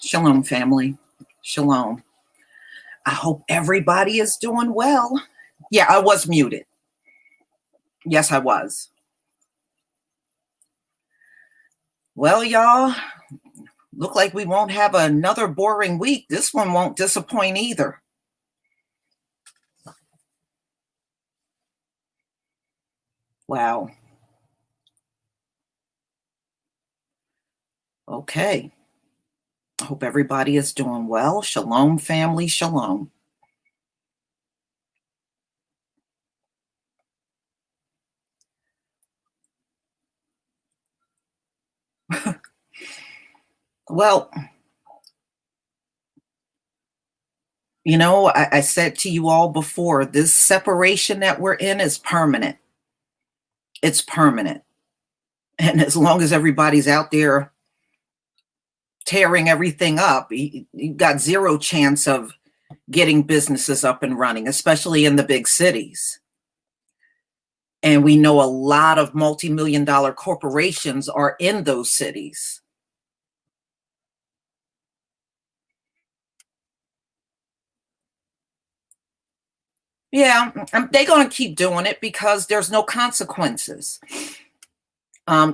Shalom, family. Shalom. I hope everybody is doing well. Yeah, I was muted. Yes, I was. Well, y'all, look like we won't have another boring week. This one won't disappoint either. Wow. Okay. I hope everybody is doing well. Shalom, family. Shalom. Well, I said to you all before, this separation that we're in is permanent. It's permanent. And as long as everybody's out there tearing everything up, you've got zero chance of getting businesses up and running, especially in the big cities. And we know a lot of multi-million-dollar corporations are in those cities. Yeah, they're going to keep doing it because there's no consequences.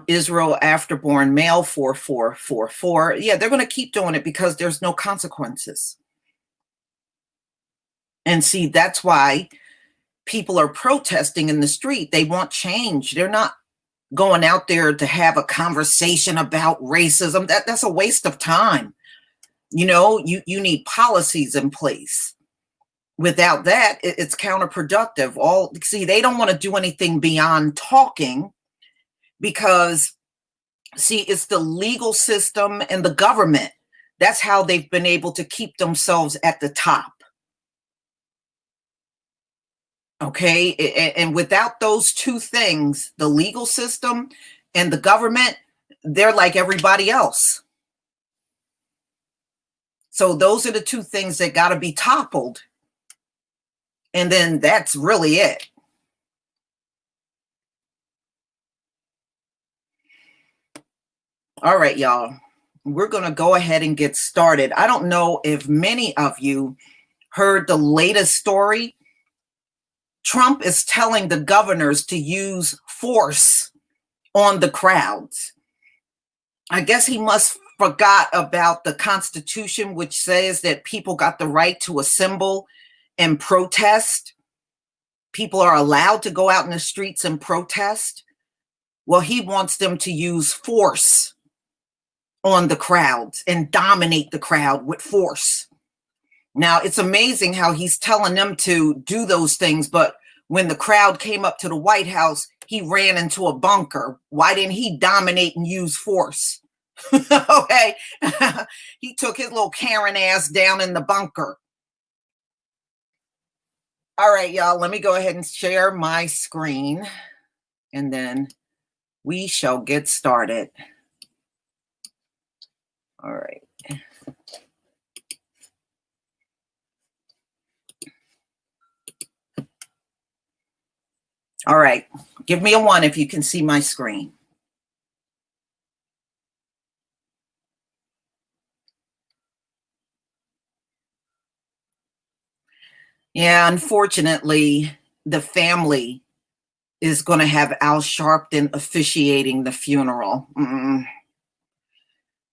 Israel afterborn male 4444. Yeah, they're going to keep doing it because there's no consequences. And see, that's why people are protesting in the street. They want change. They're not going out there to have a conversation about racism. That's a waste of time. You need policies in place. Without that, it's counterproductive. They don't want to do anything beyond talking because, it's the legal system and the government. That's how they've been able to keep themselves at the top. Okay. And without those two things, the legal system and the government, they're like everybody else. So those are the two things that got to be toppled. And then that's really it. All right, y'all. We're going to go ahead and get started. I don't know if many of you heard the latest story. Trump is telling the governors to use force on the crowds. I guess he must forgot about the Constitution, which says that people got the right to assemble and protest. People are allowed to go out in the streets and protest. Well, he wants them to use force on the crowds and dominate the crowd with force. Now, it's amazing how he's telling them to do those things, but when the crowd came up to the White House, he ran into a bunker. Why didn't he dominate and use force? Okay. He took his little Karen ass down in the bunker. All right, y'all, let me go ahead and share my screen, and then we shall get started. All right. All right. Give me a 1 if you can see my screen. Yeah, unfortunately, the family is going to have Al Sharpton officiating the funeral.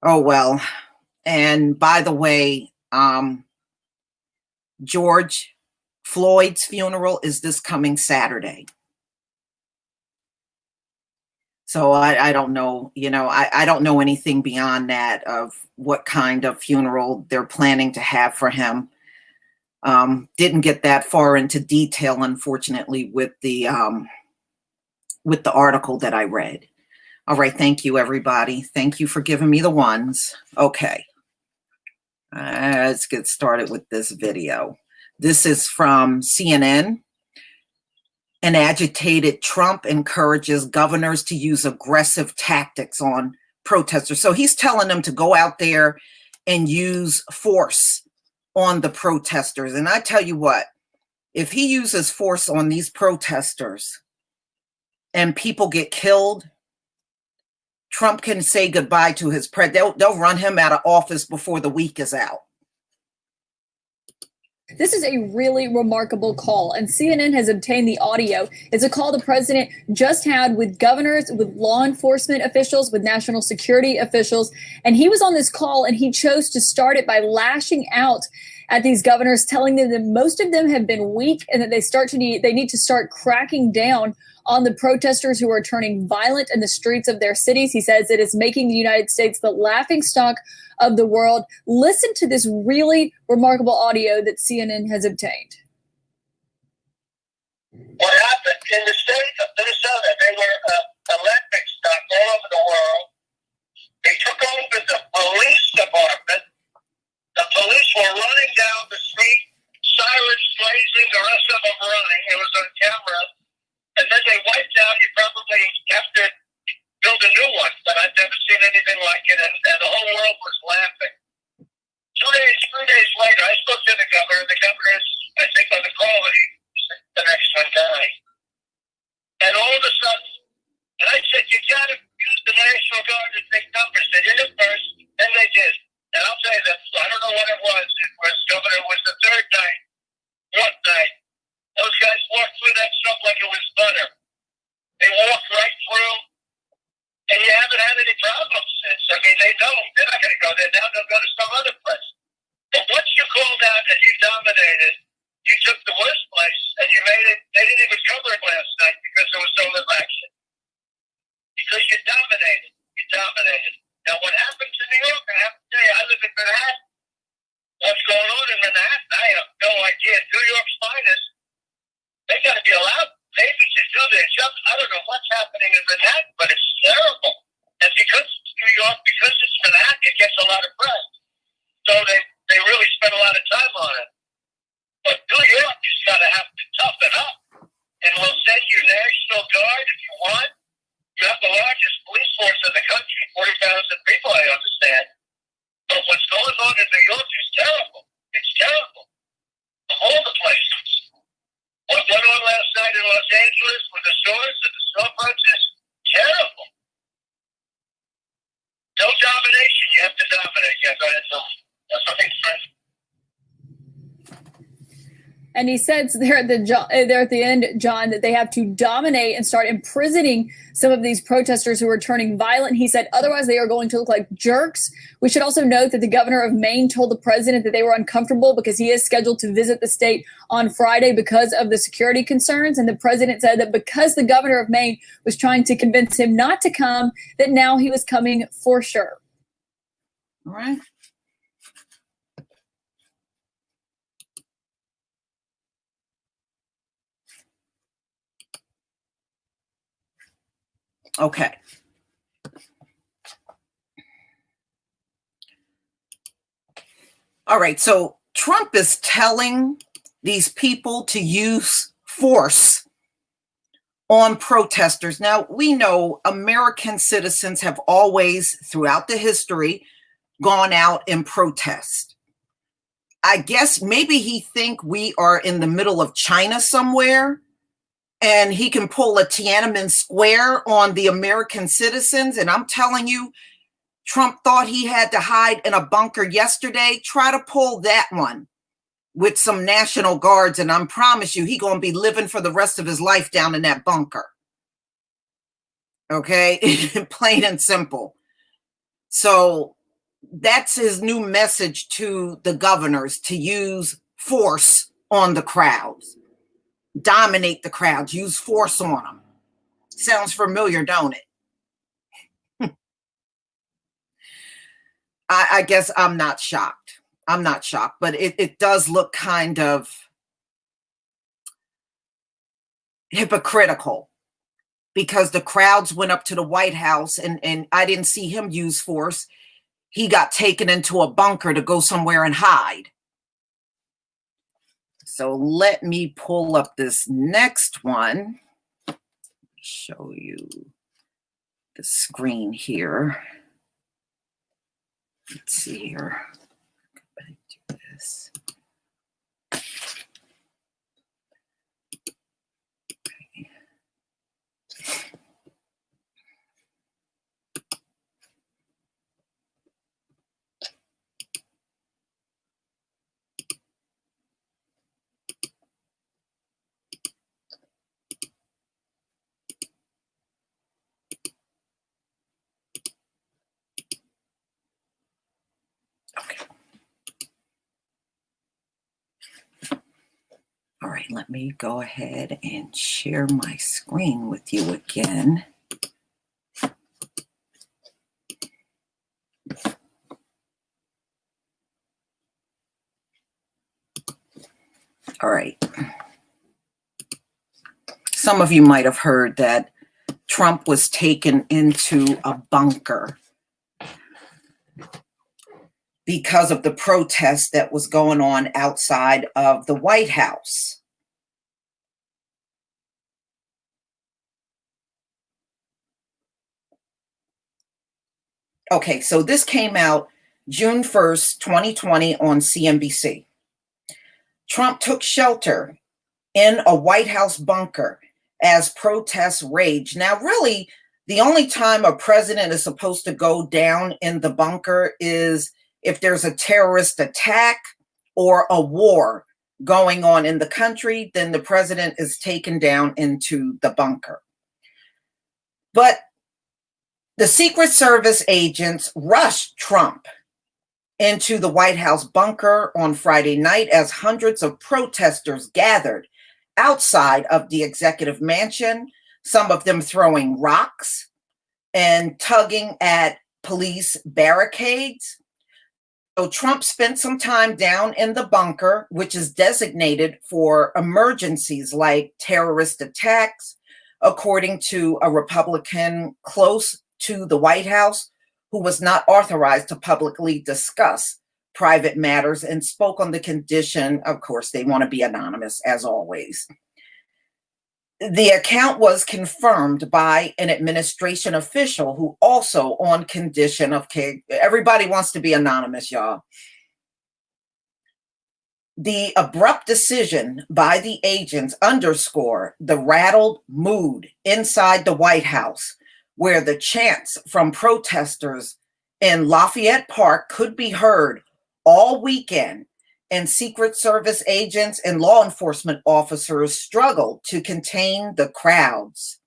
Oh, well. And by the way, George Floyd's funeral is this coming Saturday. So I don't know, I don't know anything beyond that of what kind of funeral they're planning to have for him. Didn't get that far into detail, unfortunately, with the article that I read. All right, thank you, everybody. Thank you for giving me the ones. Okay, let's get started with this video. This is from CNN. An agitated Trump encourages governors to use aggressive tactics on protesters. So he's telling them to go out there and use force on the protesters. And I tell you what, if he uses force on these protesters and people get killed, Trump can say goodbye to his they'll run him out of office before the week is out. This is a really remarkable call, and CNN has obtained the audio. It's a call the president just had with governors, with law enforcement officials, with national security officials. And he was on this call, and he chose to start it by lashing out at these governors, telling them that most of them have been weak and that they need to start cracking down on the protesters who are turning violent in the streets of their cities. He says it is making the United States the laughingstock of the world. Listen to this really remarkable audio that CNN has obtained. What happened in the state of Minnesota, they were a laughingstock all over the world. They took over the police department. The police were running down the street, sirens blazing, the rest of them running. It was on camera. And then they wiped out, you probably have to build a new one, but I've never seen anything like it, and the whole world was laughing. 3 days later, I spoke to the governor. The governor is, I think, on the call, and he's the next one died. And all of a sudden, and I said, you got to use the National Guard to take numbers. They did it first, and they did. And I'll tell you that, I don't know what it was. It was, Governor, it was the third night, fourth night. Those guys walked through that stuff like it was butter. They walked right through, and you haven't had any problems since. I mean, they don't. They're not going to go there now. They'll go to some other place. But once you called out and you dominated, you took the worst place, and you made it. They didn't even cover it last night because there was so little action. Because you dominated. You dominated. Now, what happened to New York, I have to tell you, I live in Manhattan. What's going on in Manhattan, I have no idea. New York's finest, they got to be allowed maybe to do their job. I don't know what's happening in Manhattan, but it's terrible. And because it's New York, because it's Manhattan, it gets a lot of press. So they really spend a lot of time on it. But New York has got to have to toughen up. And we'll send you National Guard if you want. You have the largest police force in the country, 40,000 people, I understand. But what's going on in New York is terrible. It's terrible. All the places. What went on last night in Los Angeles with the stores and the storefronts is terrible. No domination. You have to dominate. Yeah, go ahead, Phil. That's what I think. And he says there at the end, John, that they have to dominate and start imprisoning some of these protesters who are turning violent. He said, otherwise they are going to look like jerks. We should also note that the governor of Maine told the president that they were uncomfortable because he is scheduled to visit the state on Friday because of the security concerns. And the president said that because the governor of Maine was trying to convince him not to come, that now he was coming for sure. All right. Okay. All right. So Trump is telling these people to use force on protesters. Now, we know American citizens have always, throughout the history, gone out and protest. I guess maybe he think we are in the middle of China somewhere, and he can pull a Tiananmen Square on the American citizens. And I'm telling you, Trump thought he had to hide in a bunker yesterday. Try to pull that one with some National Guards, and I promise you, he's going to be living for the rest of his life down in that bunker. Okay? Plain and simple. So that's his new message to the governors, to use force on the crowds. Dominate the crowds, use force on them. Sounds familiar, don't it? I guess I'm not shocked. I'm not shocked, but it does look kind of hypocritical because the crowds went up to the White House and I didn't see him use force. He got taken into a bunker to go somewhere and hide. So let me pull up this next one. Show you the screen here. Let's see here. Go back to this. Okay. let me go ahead and share my screen with you again. All right. Some of you might have heard that Trump was taken into a bunker because of the protest that was going on outside of the White House. Okay, so this came out June 1st, 2020 on CNBC. Trump took shelter in a White House bunker as protests rage. Now, really, the only time a president is supposed to go down in the bunker is if there's a terrorist attack or a war going on in the country, then the president is taken down into the bunker. But the Secret Service agents rushed Trump into the White House bunker on Friday night as hundreds of protesters gathered outside of the executive mansion, some of them throwing rocks and tugging at police barricades. So Trump spent some time down in the bunker, which is designated for emergencies like terrorist attacks, according to a Republican close to the White House who was not authorized to publicly discuss private matters and spoke on the condition, of course, they want to be anonymous as always. The account was confirmed by an administration official who also on condition of, everybody wants to be anonymous, y'all. The abrupt decision by the agents underscore the rattled mood inside the White House, where the chants from protesters in Lafayette Park could be heard all weekend, and Secret Service agents and law enforcement officers struggled to contain the crowds.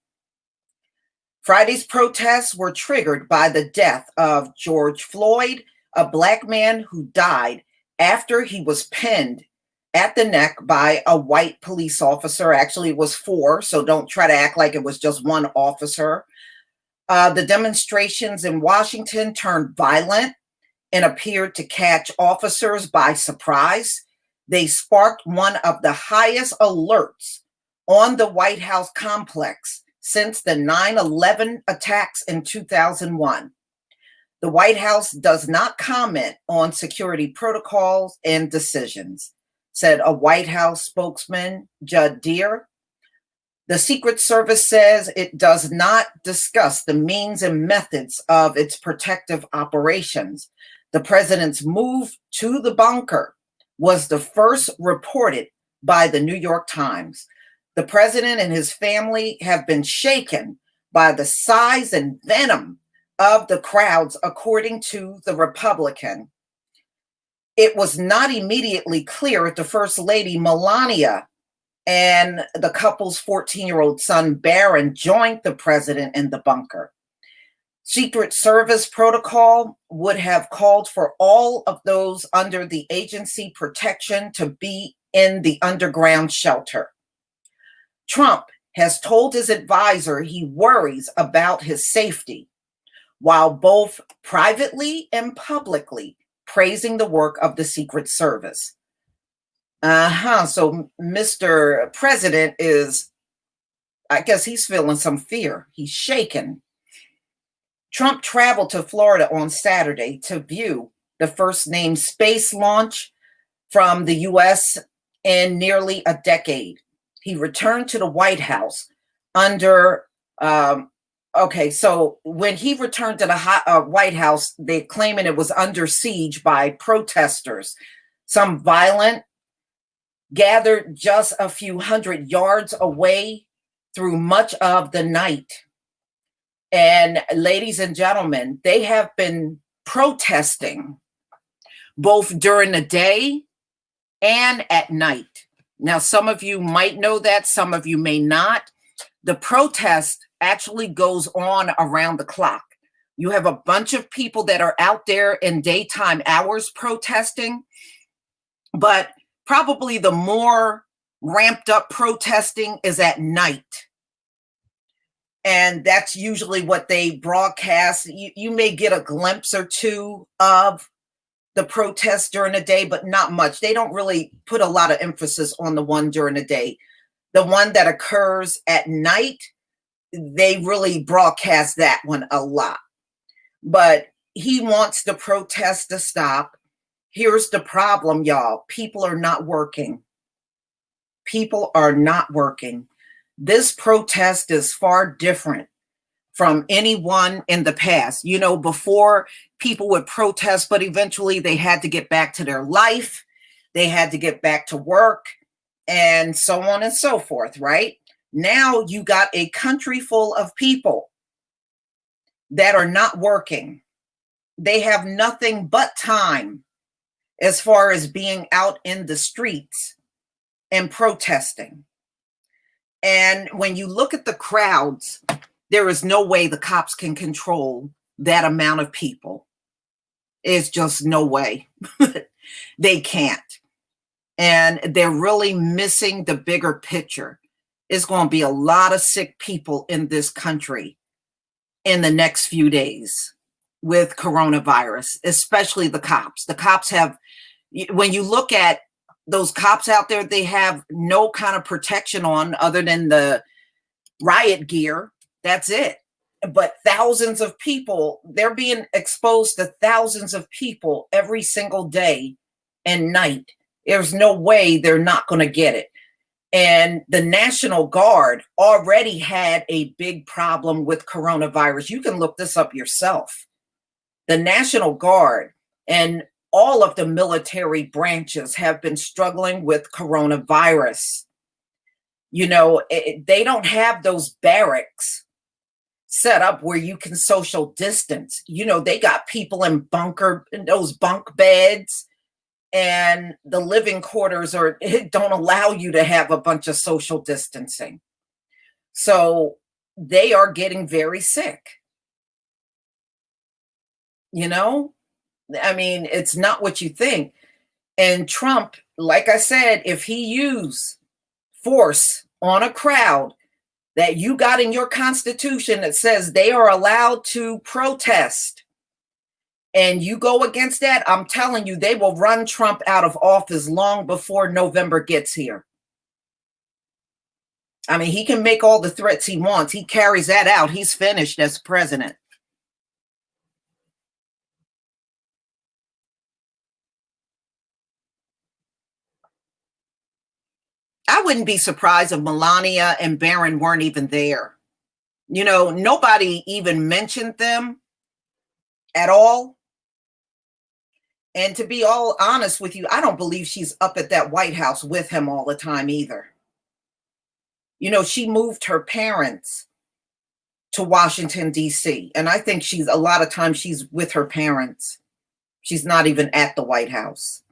Friday's protests were triggered by the death of George Floyd, a Black man who died after he was pinned at the neck by a white police officer. Actually, it was 4, so don't try to act like it was just one officer. The demonstrations in Washington turned violent and appeared to catch officers by surprise. They sparked one of the highest alerts on the White House complex since the 9/11 attacks in 2001. The White House does not comment on security protocols and decisions, said a White House spokesman, Judd Deere. The Secret Service says it does not discuss the means and methods of its protective operations. The president's move to the bunker was the first reported by the New York Times. The president and his family have been shaken by the size and venom of the crowds, according to the Republican. It was not immediately clear if the First Lady Melania and the couple's 14-year-old son, Barron, joined the president in the bunker. Secret Service protocol would have called for all of those under the agency protection to be in the underground shelter. Trump has told his advisor he worries about his safety, while both privately and publicly praising the work of the Secret Service. So Mr. President is, I guess he's feeling some fear. He's shaken. Trump traveled to Florida on Saturday to view the first named space launch from the U.S. in nearly a decade. He returned to the White House under, so when he returned to the White House, they're claiming it was under siege by protesters. Some violent, gathered just a few hundred yards away through much of the night. And ladies and gentlemen, they have been protesting both during the day and at night. Now, some of you might know that, some of you may not. The protest actually goes on around the clock. You have a bunch of people that are out there in daytime hours protesting, but probably the more ramped up protesting is at night. And that's usually what they broadcast. You may get a glimpse or two of the protests during the day, but not much. They don't really put a lot of emphasis on the one during the day. The one that occurs at night, they really broadcast that one a lot. But he wants the protest to stop. Here's the problem, y'all. People are not working. People are not working. This protest is far different from anyone in the past. You know, before people would protest, but eventually they had to get back to their life. They had to get back to work and so on and so forth, right? Now you got a country full of people that are not working. They have nothing but time as far as being out in the streets and protesting. And when you look at the crowds, there is no way the cops can control that amount of people. It's just no way. They can't. And they're really missing the bigger picture. It's going to be a lot of sick people in this country in the next few days with coronavirus, especially the cops. The cops have, when you look at those cops out there, they have no kind of protection on other than the riot gear. That's it. But thousands of people, they're being exposed to thousands of people every single day and night. There's no way they're not going to get it. And the National Guard already had a big problem with coronavirus. You can look this up yourself. The National Guard and all of the military branches have been struggling with coronavirus. You know, they don't have those barracks set up where you can social distance. You know, they got people in those bunk beds, and the living quarters don't allow you to have a bunch of social distancing. So they are getting very sick. You know, I mean, it's not what you think. And Trump, like I said, if he used force on a crowd that you got in your constitution that says they are allowed to protest, and you go against that, I'm telling you, they will run Trump out of office long before November gets here. I mean, he can make all the threats he wants. He carries that out. He's finished as president. I wouldn't be surprised if Melania and Barron weren't even there. You know, nobody even mentioned them at all. And to be all honest with you, I don't believe she's up at that White House with him all the time either. You know, she moved her parents to Washington, D.C. And I think a lot of times she's with her parents. She's not even at the White House.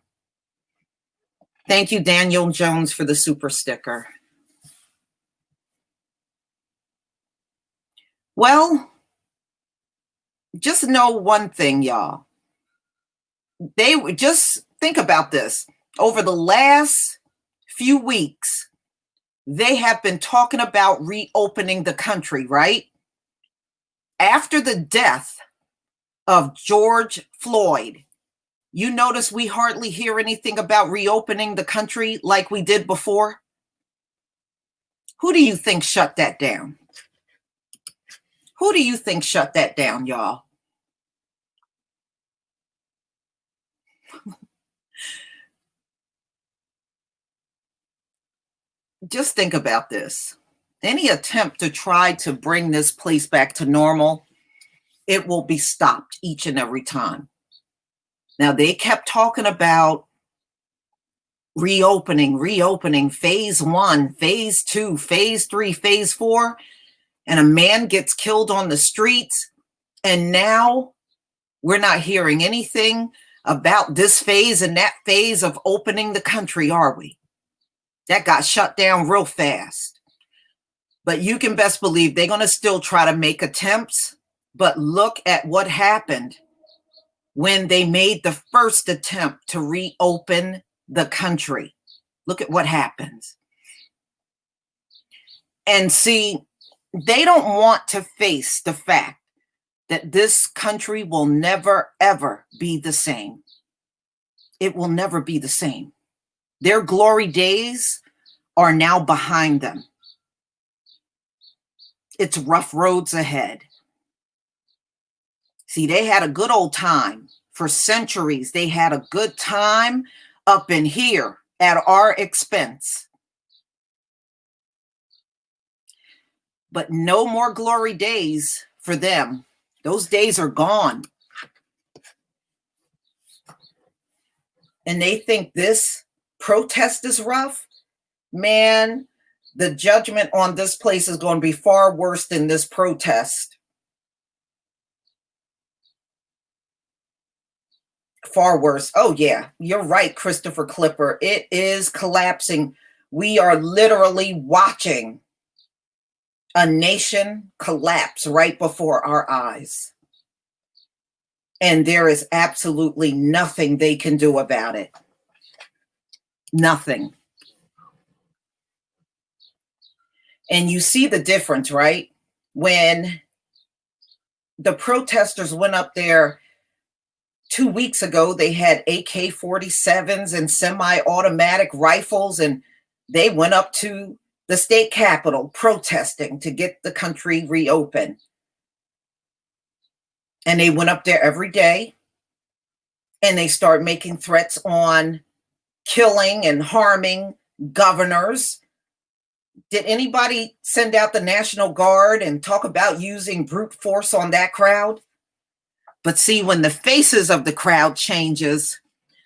Thank you, Daniel Jones, for the super sticker. Well, just know one thing, y'all. Just think about this. Over the last few weeks, they have been talking about reopening the country, right? After the death of George Floyd, you notice we hardly hear anything about reopening the country like we did before. Who do you think shut that down? Who do you think shut that down, y'all? Just think about this. Any attempt to try to bring this place back to normal, it will be stopped each and every time. Now, they kept talking about reopening, phase 1, phase 2, phase 3, phase 4, and a man gets killed on the streets. And now we're not hearing anything about this phase and that phase of opening the country, are we? That got shut down real fast. But you can best believe they're going to still try to make attempts. But look at what happened when they made the first attempt to reopen the country. Look at what happens. And see, they don't want to face the fact that this country will never, ever be the same. It will never be the same. Their glory days are now behind them. It's rough roads ahead. See, they had a good old time. For centuries, they had a good time up in here at our expense. But no more glory days for them. Those days are gone. And they think this protest is rough. Man, the judgment on this place is going to be far worse than this protest. Far worse. Oh, yeah, you're right, Christopher Clipper. It is collapsing. We are literally watching a nation collapse right before our eyes. And there is absolutely nothing they can do about it. Nothing. And you see the difference, right? When the protesters went up there 2 weeks ago, they had AK-47s and semi-automatic rifles, and they went up to the state capitol protesting to get the country reopened. And they went up there every day, and they start making threats on killing and harming governors. Did anybody send out the National Guard and talk about using brute force on that crowd? But see, when the faces of the crowd changes,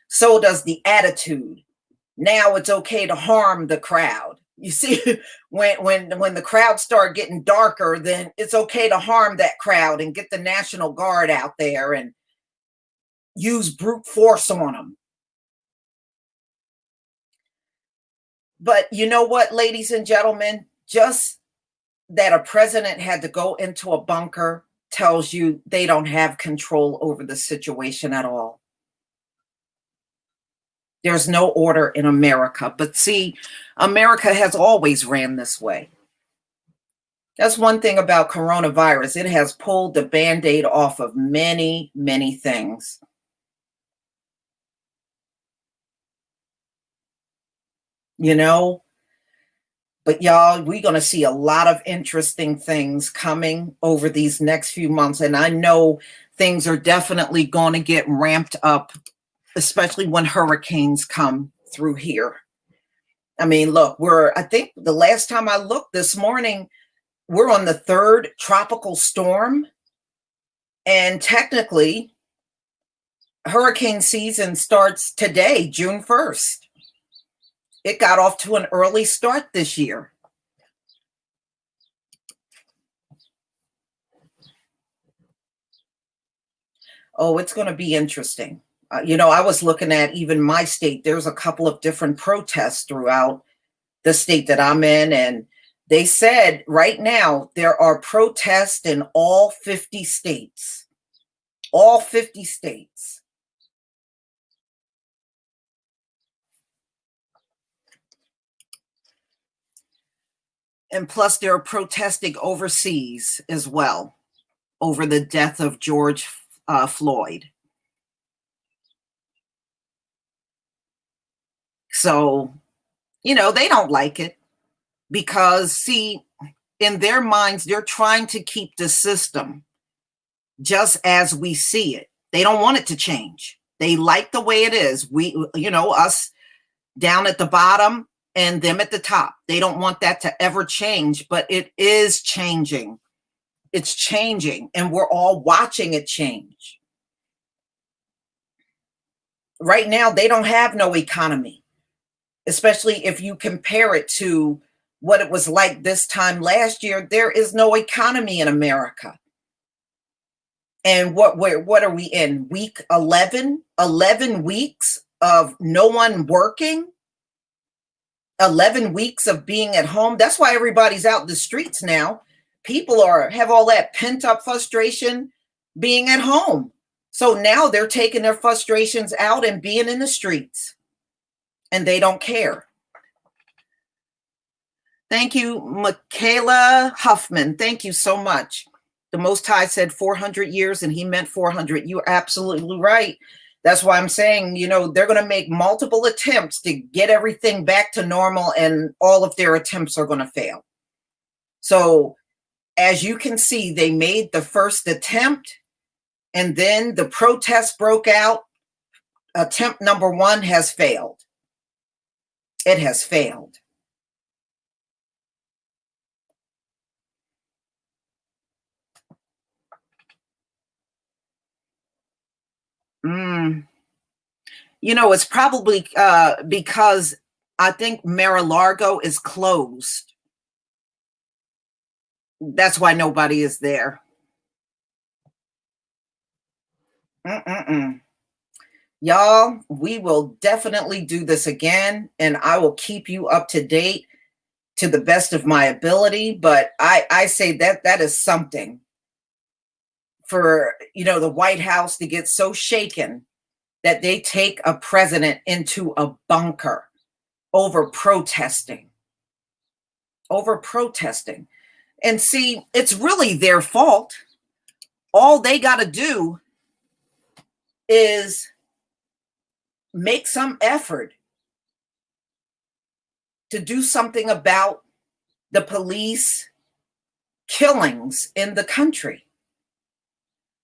so does the attitude. Now it's okay to harm the crowd. You see, when the crowd start getting darker, then it's okay to harm that crowd and get the National Guard out there and use brute force on them. But you know what, ladies and gentlemen, just that a president had to go into a bunker tells you they don't have control over the situation at all. There's no order in America. But see, America has always ran this way. That's one thing about coronavirus. It has pulled the Band-Aid off of many, many things. You know, but y'all, we're going to see a lot of interesting things coming over these next few months. And I know things are definitely going to get ramped up, especially when hurricanes come through here. I mean, look, I think the last time I looked this morning, we're on the third tropical storm. And technically, hurricane season starts today, June 1st. It got off to an early start this year. Oh, it's going to be interesting. You know, I was looking at even my state. There's a couple of different protests throughout the state that I'm in. And they said right now there are protests in all 50 states. All 50 states. And plus, they're protesting overseas as well over the death of George Floyd. So, you know, they don't like it because, see, in their minds, they're trying to keep the system just as we see it. They don't want it to change. They like the way it is. We, you know, us down at the bottom and them at the top. They don't want that to ever change, but it is changing. It's changing, and we're all watching it change. Right now, they don't have no economy, especially if you compare it to what it was like this time last year. There is no economy in America. And what are we in? Week 11? 11 weeks of no one working? 11 weeks of being at home. That's why everybody's out in the streets now. People have all that pent up frustration being at home. So now they're taking their frustrations out and being in the streets. And they don't care. Thank you, Michaela Huffman. Thank you so much. The Most High said 400 years and he meant 400. You're absolutely right. That's why I'm saying, they're going to make multiple attempts to get everything back to normal, and all of their attempts are going to fail. So as you can see, they made the first attempt and then the protests broke out. Attempt number one has failed. It has failed. It's probably because I think Mar-a-Lago is closed. That's why nobody is there. Y'all, we will definitely do this again, and I will keep you up to date to the best of my ability. But I say that is something for, the White House to get so shaken that they take a president into a bunker over protesting. And see, it's really their fault. All they got to do is make some effort to do something about the police killings in the country.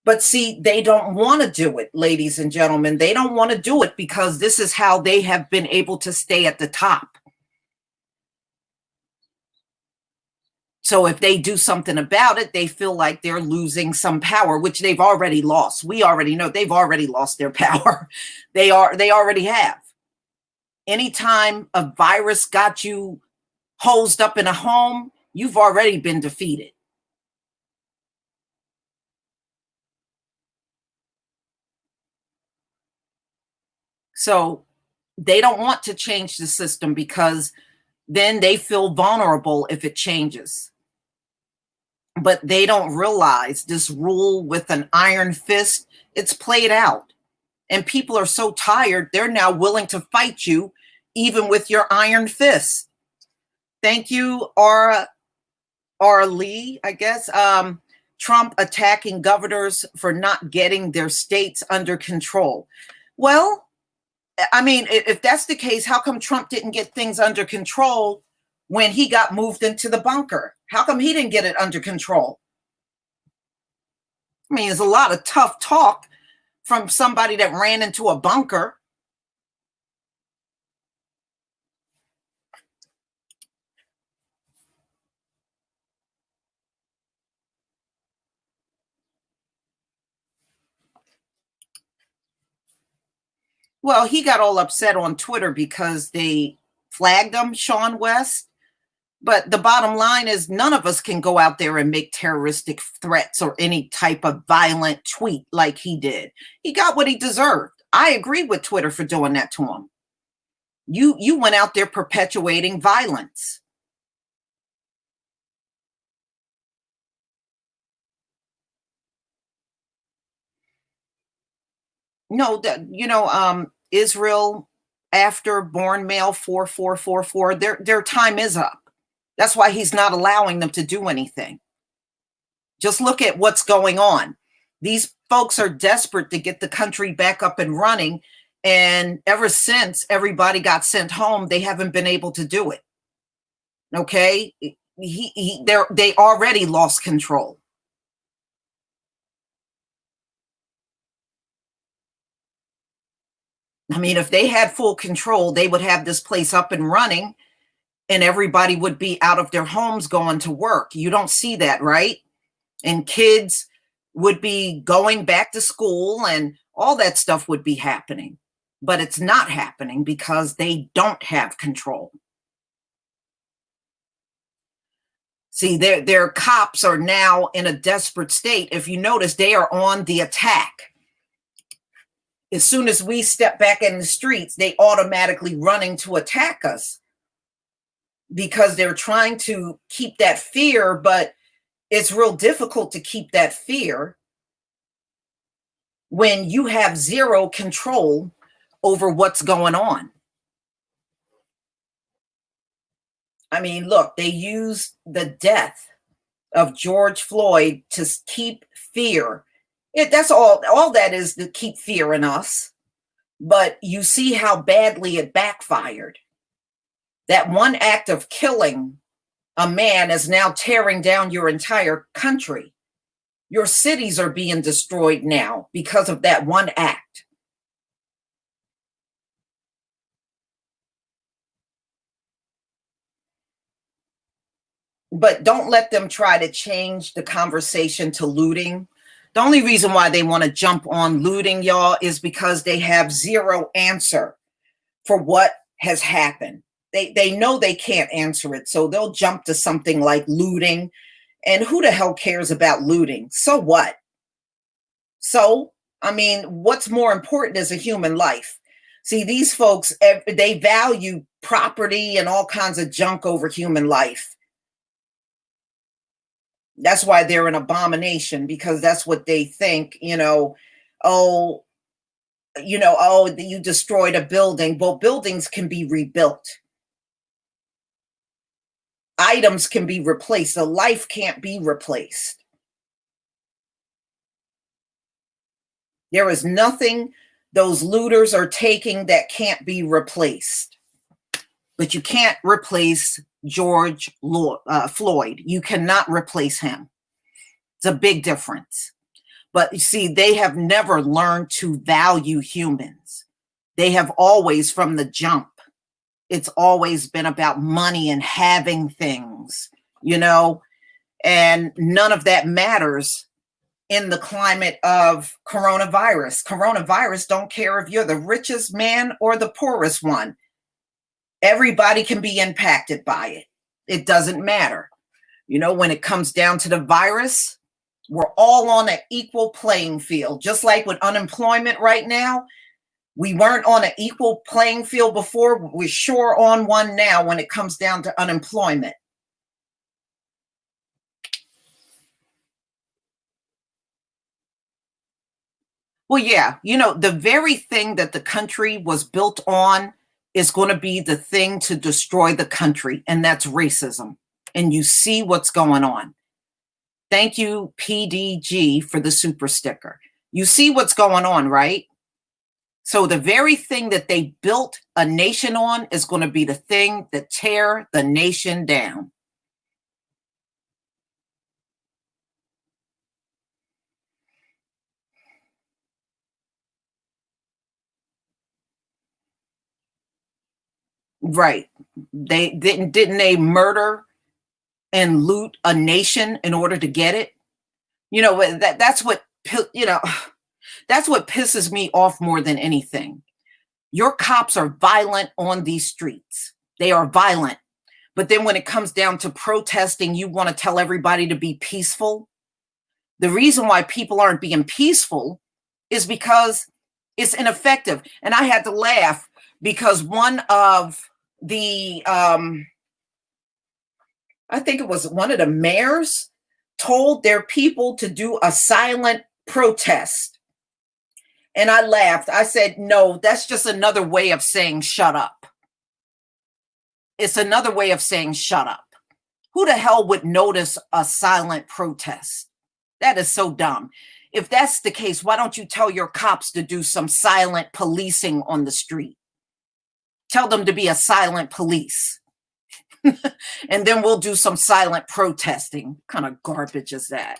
But see, they don't want to do it, ladies and gentlemen. They don't want to do it because this is how they have been able to stay at the top. So if they do something about it, they feel like they're losing some power, which they've already lost. We already know they've already lost their power. They already have. Anytime a virus got you hosed up in a home, you've already been defeated. So they don't want to change the system because then they feel vulnerable if it changes. But they don't realize this rule with an iron fist, it's played out. And people are so tired, they're now willing to fight you even with your iron fist. Thank you, Aura Lee, I guess. Trump attacking governors for not getting their states under control. Well, I mean, if that's the case, how come Trump didn't get things under control when he got moved into the bunker? How come he didn't get it under control? I mean, there's a lot of tough talk from somebody that ran into a bunker. Well, he got all upset on Twitter because they flagged him, Sean West. But the bottom line is none of us can go out there and make terroristic threats or any type of violent tweet like he did. He got what he deserved. I agree with Twitter for doing that to him. You went out there perpetuating violence. No, Israel after born male 4444, their time is up. That's why he's not allowing them to do anything. Just look at what's going on. These folks are desperate to get the country back up and running. And ever since everybody got sent home, they haven't been able to do it. Okay? They already lost control. I mean, if they had full control, they would have this place up and running and everybody would be out of their homes going to work. You don't see that, right? And kids would be going back to school and all that stuff would be happening. But it's not happening because they don't have control. See, their cops are now in a desperate state. If you notice, they are on the attack. As soon as we step back in the streets, they automatically running to attack us because they're trying to keep that fear, but it's real difficult to keep that fear when you have zero control over what's going on. I mean, look, they used the death of George Floyd to keep fear. That's all that is, to keep fear in us. But you see how badly it backfired. That one act of killing a man is now tearing down your entire country. Your cities are being destroyed now because of that one act. But don't let them try to change the conversation to looting. The only reason why they want to jump on looting, y'all, is because they have zero answer for what has happened. They know they can't answer it, so they'll jump to something like looting. And who the hell cares about looting? So what? So, I mean, what's more important is a human life. See, these folks, they value property and all kinds of junk over human life. That's why they're an abomination, because that's what they think, oh, oh, you destroyed a building. Well, buildings can be rebuilt. Items can be replaced. A life can't be replaced. There is nothing those looters are taking that can't be replaced. But you can't replace George Floyd. You cannot replace him. It's a big difference. But you see, they have never learned to value humans. They have always, from the jump, it's always been about money and having things, and none of that matters in the climate of coronavirus. Coronavirus don't care if you're the richest man or the poorest one. Everybody can be impacted by it. It doesn't matter. When it comes down to the virus, we're all on an equal playing field. Just like with unemployment right now, we weren't on an equal playing field before. We're sure on one now when it comes down to unemployment. Well, yeah, the very thing that the country was built on is going to be the thing to destroy the country, and that's racism. And you see what's going on. Thank you, PDG, for the super sticker. You see what's going on, right? So the very thing that they built a nation on is going to be the thing that tear the nation down. Right. They didn't they murder and loot a nation in order to get it? That's what that's what pisses me off more than anything. Your cops are violent on these streets. They are violent. But then when it comes down to protesting, you want to tell everybody to be peaceful. The reason why people aren't being peaceful is because it's ineffective. And I had to laugh because one of the, I think it was one of the mayors, told their people to do a silent protest. And I laughed. I said, no, that's just another way of saying shut up. It's another way of saying shut up. Who the hell would notice a silent protest? That is so dumb. If that's the case, why don't you tell your cops to do some silent policing on the street? Tell them to be a silent police. And then we'll do some silent protesting. What kind of garbage is that?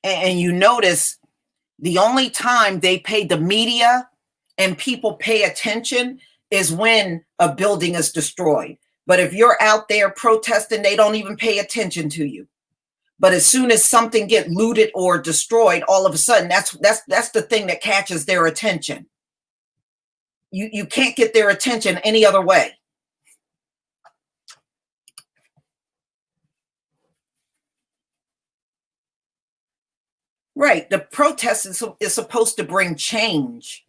And you notice the only time they pay the media and people pay attention is when a building is destroyed. But if you're out there protesting, they don't even pay attention to you. But as soon as something gets looted or destroyed, all of a sudden, that's the thing that catches their attention. You can't get their attention any other way. Right. The protest is supposed to bring change.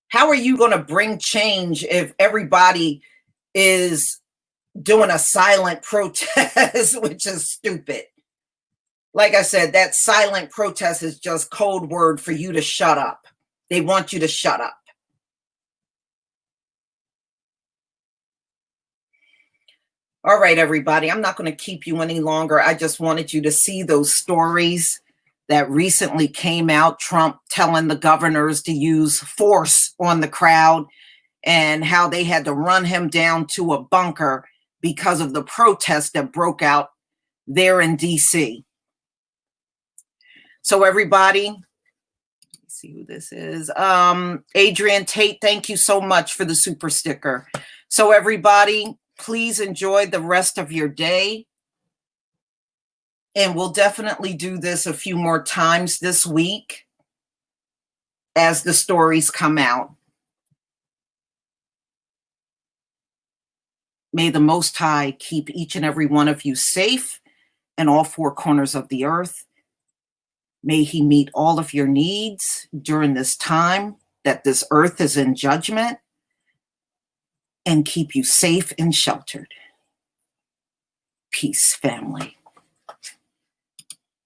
How are you going to bring change if everybody is doing a silent protest, which is stupid? Like I said, that silent protest is just code word for you to shut up. They want you to shut up. All right, everybody, I'm not going to keep you any longer. I just wanted you to see those stories that recently came out, Trump telling the governors to use force on the crowd and how they had to run him down to a bunker because of the protest that broke out there in DC. So everybody, let's see who this is. Adrian Tate, thank you so much for the super sticker. So everybody, please enjoy the rest of your day. And we'll definitely do this a few more times this week as the stories come out. May the Most High keep each and every one of you safe in all four corners of the earth. May he meet all of your needs during this time that this earth is in judgment and keep you safe and sheltered. Peace, family.